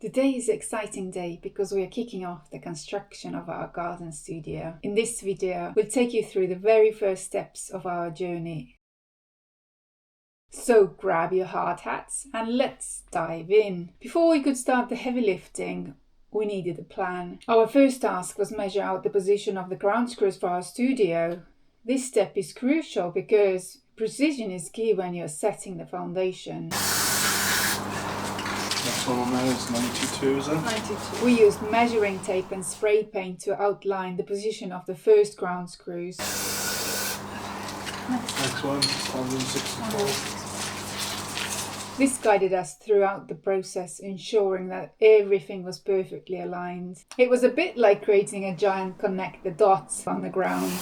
Today is an exciting day because we are kicking off the construction of our garden studio. In this video, we'll take you through the very first steps of our journey. So grab your hard hats and let's dive in. Before we could start the heavy lifting, we needed a plan. Our first task was measure out the position of the ground screws for our studio. This step is crucial because precision is key when you're setting the foundation. Next one on there is 92, is it? 92. We used measuring tape and spray paint to outline the position of the first ground screws. Next one, 164. This guided us throughout the process, ensuring that everything was perfectly aligned. It was a bit like creating a giant connect the dots on the ground.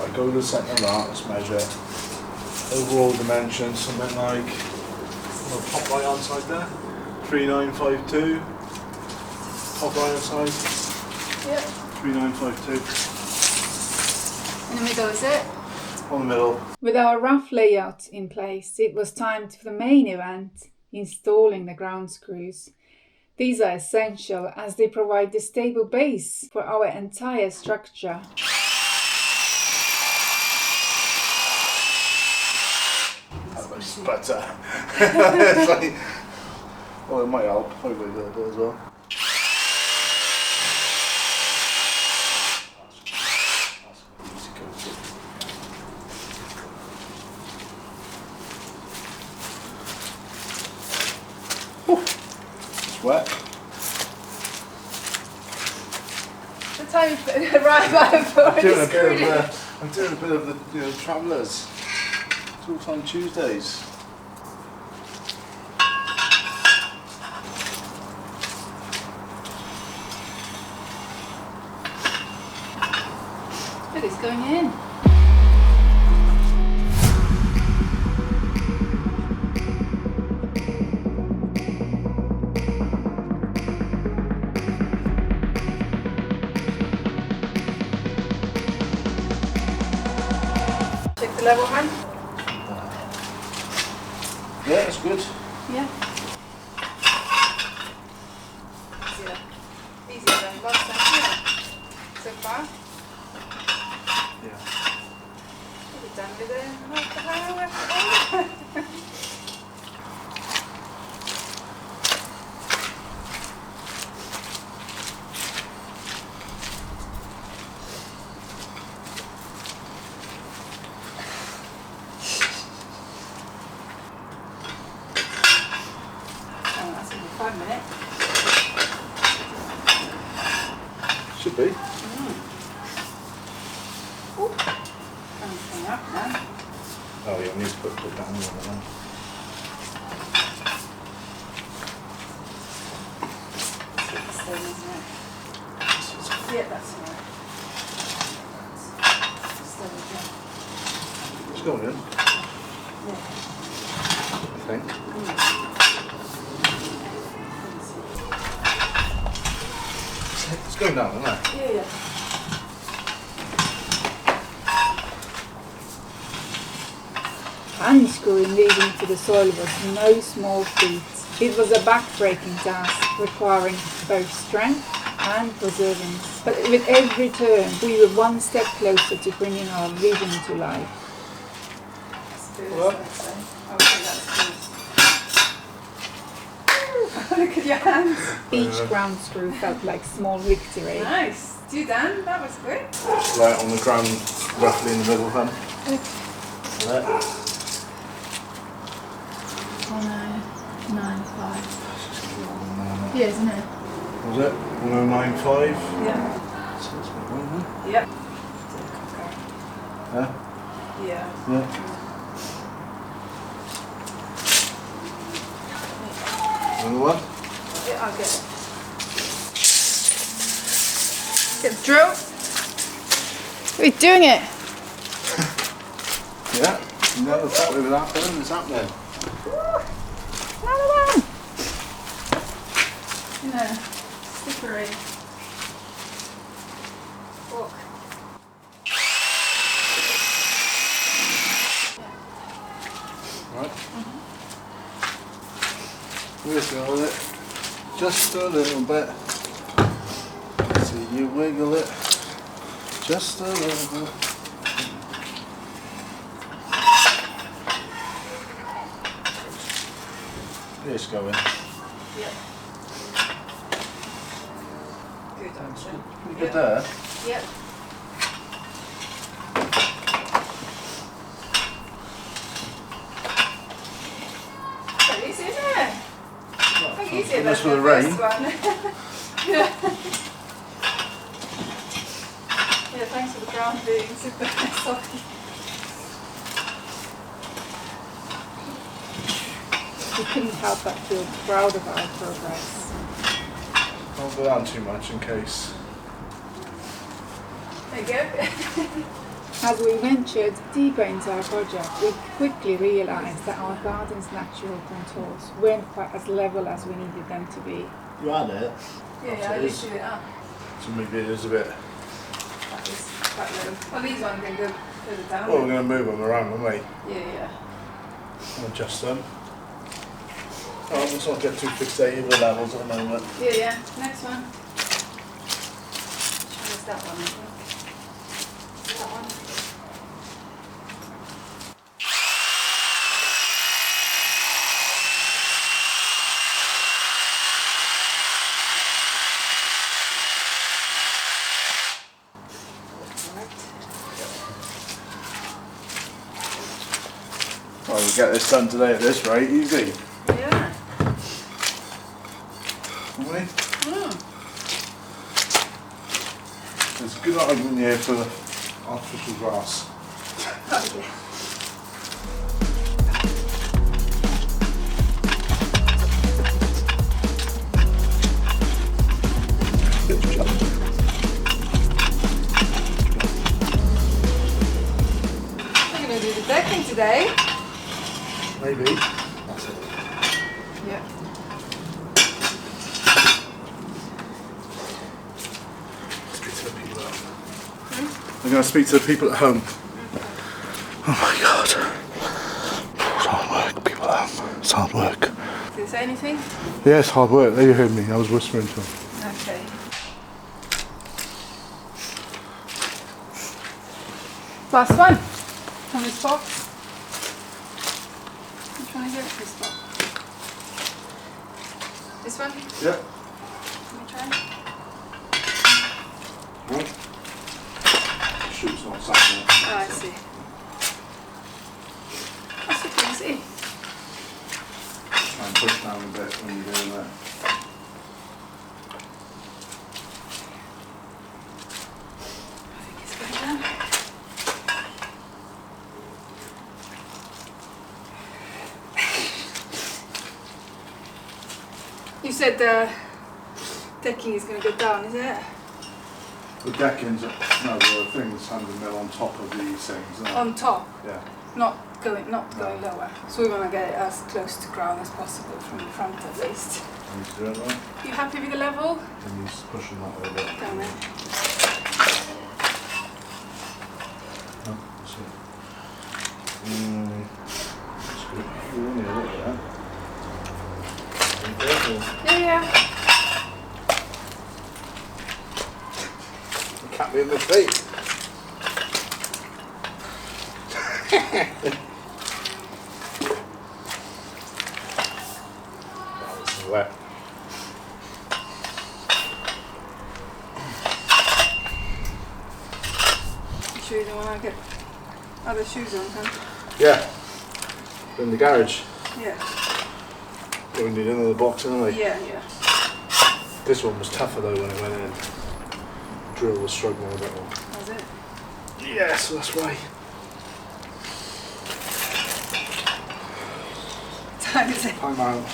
I go to the centre of that, let's measure. Overall dimensions, something like, top right hand side there, 3952. Top right hand side, Yep. 3952. In the middle, is it? On the middle. With our rough layout in place, it was time for the main event, installing the ground screws. These are essential as they provide the stable base for our entire structure. That was better. It's like, well, it might help if I do that as well. It's wet. That's how you put it right by I'm doing a bit of the travellers. It's all on Tuesdays. It is going in. Check the level, man. Yeah, that's good. Yeah. Easier than last time, yeah. So far. Yeah. We're done with it. That's in 5 minutes. Should be. Ooh. Coming up now. Oh yeah, I need to put down one of them. Yeah, that's all right. It's going in, Yeah. I think. It's going down, isn't it? Yeah. Hand screwing these into the soil was no small feat. It was a back-breaking task, requiring both strength and perseverance. But with every turn, we were one step closer to bringing our vision to life. Well. Look at your hands. Each ground screw felt like small victory. Nice. Do you done? That was good. Lay it on the ground, roughly in the middle then. There. 1095. Yeah, isn't it? Was it? 1095? Yeah. So it's about one, huh? Yep. Yeah? Yeah. Yeah. Another one? Yeah, I'll get it. Get the drill. We're doing it. Yeah. Never thought it would happen. It's happening. Another one. Yeah. Slippery. Walk. Right. We'll just go with it. Just a little bit. See you wiggle it. Just a little bit. It's going. Yep. Good option. Pretty good there. Yep. Pretty easy, isn't it? I think easier than Unless the with the rain. first one. Yeah. Yeah, thanks for the ground being super soggy. We couldn't help but feel proud of our progress. Don't go down too much in case. There you go. As we ventured deeper into our project, we quickly realised that our garden's natural contours weren't quite as level as we needed them to be. You had it. Yeah, I lifted it up. So maybe it is a bit. That is quite low. Well, these ones can go further down. Well, we're going to move them around, aren't we? Yeah. And adjust them. Oh, let's not get too fixated with levels at the moment. Yeah. Next one. Which one is that one, I think? That one. Well, we'll get this done today at this rate, easy. Yeah. Won't we? Mm. There's a good argument here for artificial grass. Oh, yeah. We're going to do the decking today. Maybe. That's it. Yeah. Speak to the people at home. I'm going to speak to the people at home. Oh my god. It's hard work, people at home. It's hard work. Did they say anything? Yeah, it's hard work. They heard me. I was whispering to them. Okay. Last one from this box. Which one is it? This one. This one? Yeah. Let me try. Right. Shoot's not sat there. Oh, I see. That's super easy. Try and push down a bit when you're doing that. I think it's going down. You said the decking is going to go down, is it? The deckings, no, the things 100 mil on top of these things. Isn't it? On top, Yeah. not going lower. So we want to get it as close to ground as possible from the front at least. You need to do it right. You happy with the level? And you're just pushing that a little bit. Down there. No, that's it. That's good. You're only a little bit there. Be careful. Yeah. You can't be in the feet. That was wet. You sure you don't want to get other shoes on, huh? Yeah. In the garage. Yeah. We need another box anyway. Yeah. This one was tougher though when it went in. Drill was struggling a bit more. Was it? Yeah, so that's why. Time is it? Time out.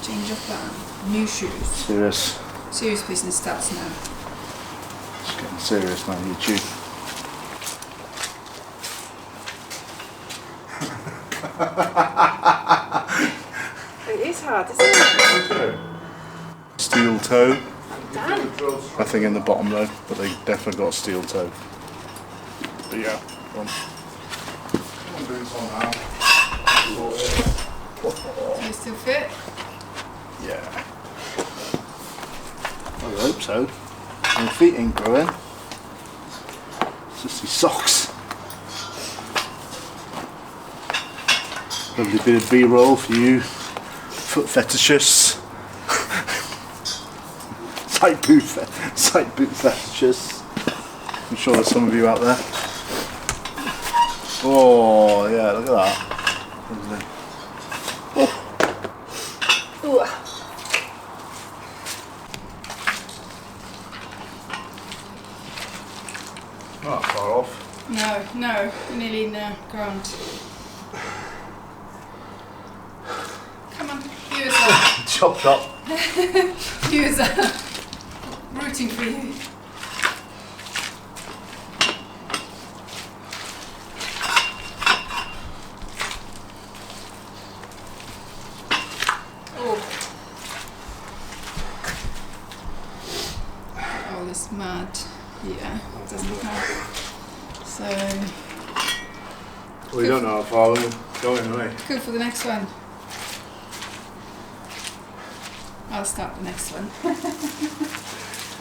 Change of plan. New shoes. Serious. Serious business starts now. It's getting serious now, YouTube. It is hard, isn't it? Steel toe. Damn. Nothing in the bottom though, but they definitely got a steel toe. But yeah, go on. I'm doing some now. Still fit? Yeah. I hope so. My feet ain't growing. It's just these socks. Lovely bit of B-roll for you foot fetishists. Side boot fetishists. I'm sure there's some of you out there. Oh yeah, look at that. Lovely. Ooh. Not far off. No, we're nearly in the ground. Come on, USA. Chop chop. USA. Rooting for you. All this mud. Yeah, doesn't help. So, We don't know how far we're going away. good for the next one. I'll start the next one.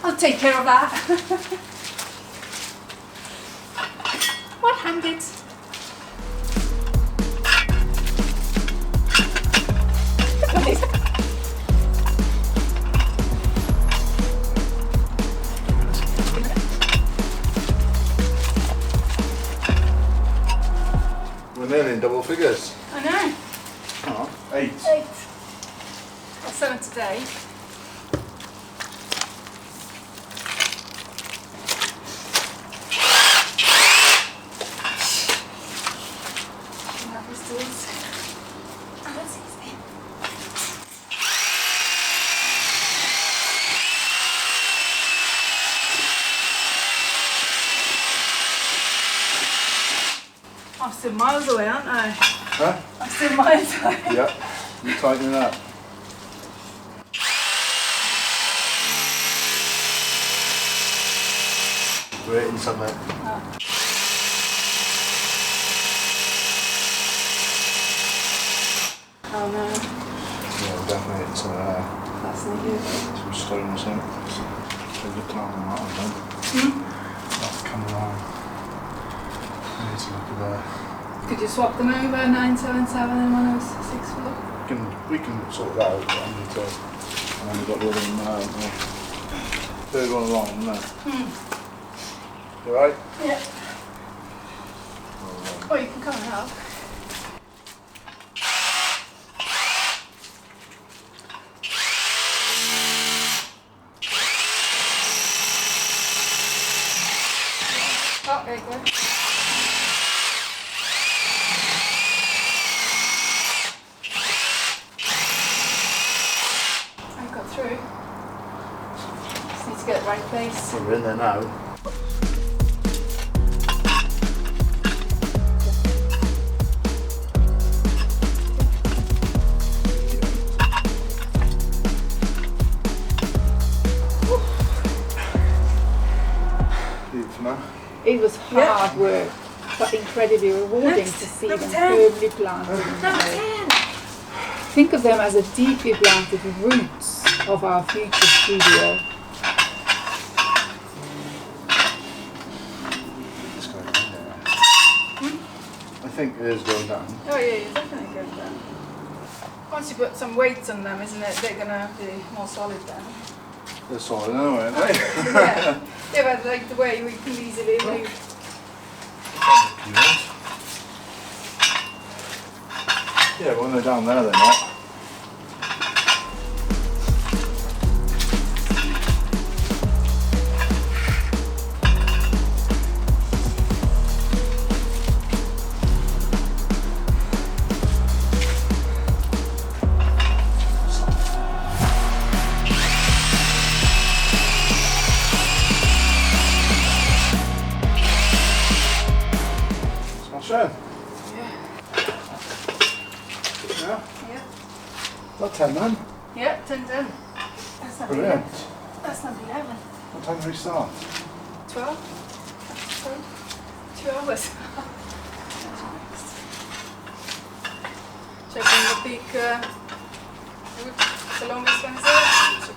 I'll take care of that. One-handed. We're nearly in double figures. I know. Oh, 8. 8. Well, 7 today. That was this. Oh, that's easy. I'm still miles away, aren't I? Huh? I'm still miles away. Yep. You tighten it up. We're hitting something. Oh no, Yeah, we're definitely hitting something there. that's not good. Some stone or something. There's a cloud on that one then. That's coming along. I need to look at there. Could you swap them over, 977 and 10664? We can sort that out, but I need to. And then we've got the other one now, haven't we? Third one along, isn't it? You alright? Yeah. Oh, you can come and help. Oh, there you go. I got through. Just need to get the right place. We're in there now. Leave it for now. It was hard work, but incredibly rewarding to see them firmly planted in the earth. Think of them as the deeply planted roots of our future studio. It's going down there. I think it is going down. Oh yeah, you're definitely going down. Once you put some weights on them, isn't it, they're gonna be more solid then. They're solid anyway, aren't they? Yeah. Yeah, but like the way we can easily move. Yeah, but when they're down there, they're not. Smash in. Yeah. Yeah. Not 10 then. Yeah, 10 done. That's not Brilliant. 11. That's not 11. What time do we start? 12. 2 hours. Checking the peak The longest one is it?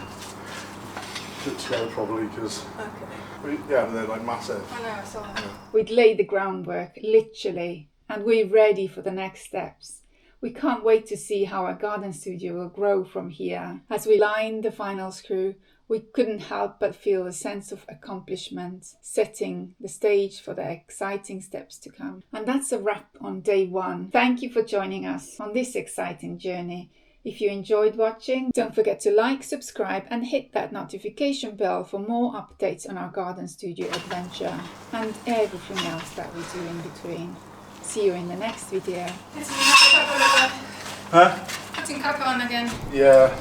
Put together probably because Okay. yeah, but they're like massive. I know, I saw that. We'd laid the groundwork, literally, and we're ready for the next steps. We can't wait to see how our garden studio will grow from here. As we line the final screw, we couldn't help but feel a sense of accomplishment, setting the stage for the exciting steps to come. And that's a wrap on day one. Thank you for joining us on this exciting journey. If you enjoyed watching, don't forget to like, subscribe and hit that notification bell for more updates on our garden studio adventure and everything else that we do in between. See you in the next video. Putting cover on again. Yeah.